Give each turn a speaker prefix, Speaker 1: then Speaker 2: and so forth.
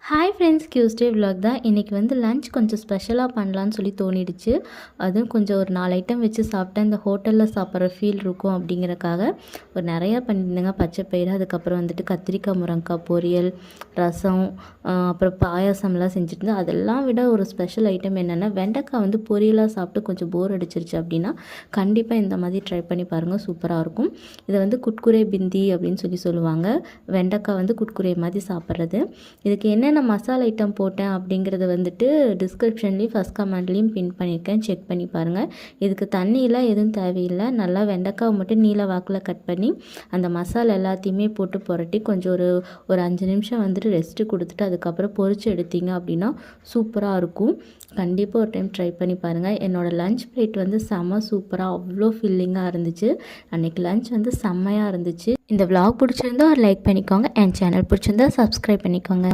Speaker 1: Hi friends, Tuesday vlog தான். இன்றைக்கி வந்து லன்ச் கொஞ்சம் ஸ்பெஷலாக பண்ணலான்னு சொல்லி தோணிடுச்சு. அதுவும் கொஞ்சம் ஒரு 4 ஐட்டம் வச்சு சாப்பிட்டா இந்த ஹோட்டலில் சாப்பிட்ற ஃபீல் இருக்கும் அப்படிங்கிறக்காக ஒரு நிறையா பண்ணியிருந்தேங்க. பச்சைப்பயிறு, அதுக்கப்புறம் வந்துட்டு கத்திரிக்காய் முருங்கைக்காய் பொரியல், ரசம், அப்புறம் பாயாசம்லாம் செஞ்சுட்டு அதெல்லாம் விட ஒரு ஸ்பெஷல் ஐட்டம் என்னென்னா, வெண்டைக்காய் வந்து பொரியலாக சாப்பிட்டு கொஞ்சம் போர் அடிச்சிருச்சு அப்படின்னா கண்டிப்பாக இந்த மாதிரி ட்ரை பண்ணி பாருங்கள், சூப்பராக இருக்கும். இதை வந்து குட்குரே பிந்தி அப்படின்னு சொல்லுவாங்க. வெண்டைக்காய் வந்து குட்குரே மாதிரி சாப்பிட்றது. இதுக்கு என்னென்ன மசாலா ஐட்டம் போட்டேன் அப்படிங்கிறத வந்துட்டு டிஸ்கிரிப்ஷன்லேயும் ஃபஸ்ட் கமெண்ட்லேயும் பின் பண்ணியிருக்கேன், செக் பண்ணி பாருங்கள். இதுக்கு தண்ணியெலாம் எதுவும் தேவையில்லை. நல்லா வெண்டைக்காவை மட்டும் நீல வாக்கில் கட் பண்ணி அந்த மசாலா எல்லாத்தையுமே போட்டு புரட்டி கொஞ்சம் ஒரு 5 நிமிஷம் வந்துட்டு ரெஸ்ட்டு கொடுத்துட்டு அதுக்கப்புறம் பொரிச்சு எடுத்தீங்க அப்படின்னா சூப்பராக இருக்கும். கண்டிப்பாக ஒரு டைம் ட்ரை பண்ணி பாருங்கள். என்னோடய லன்ச் பிளேட் வந்து செம்ம சூப்பராக அவ்வளோ ஃபில்லிங்காக இருந்துச்சு. அன்றைக்கி லன்ச் வந்து செம்மையாக இருந்துச்சு. இந்த விலாக் பிடிச்சிருந்தா ஒரு லைக் பண்ணிக்கோங்க. என் சேனல் பிடிச்சிருந்தா சப்ஸ்கிரைப் பண்ணிக்கோங்க.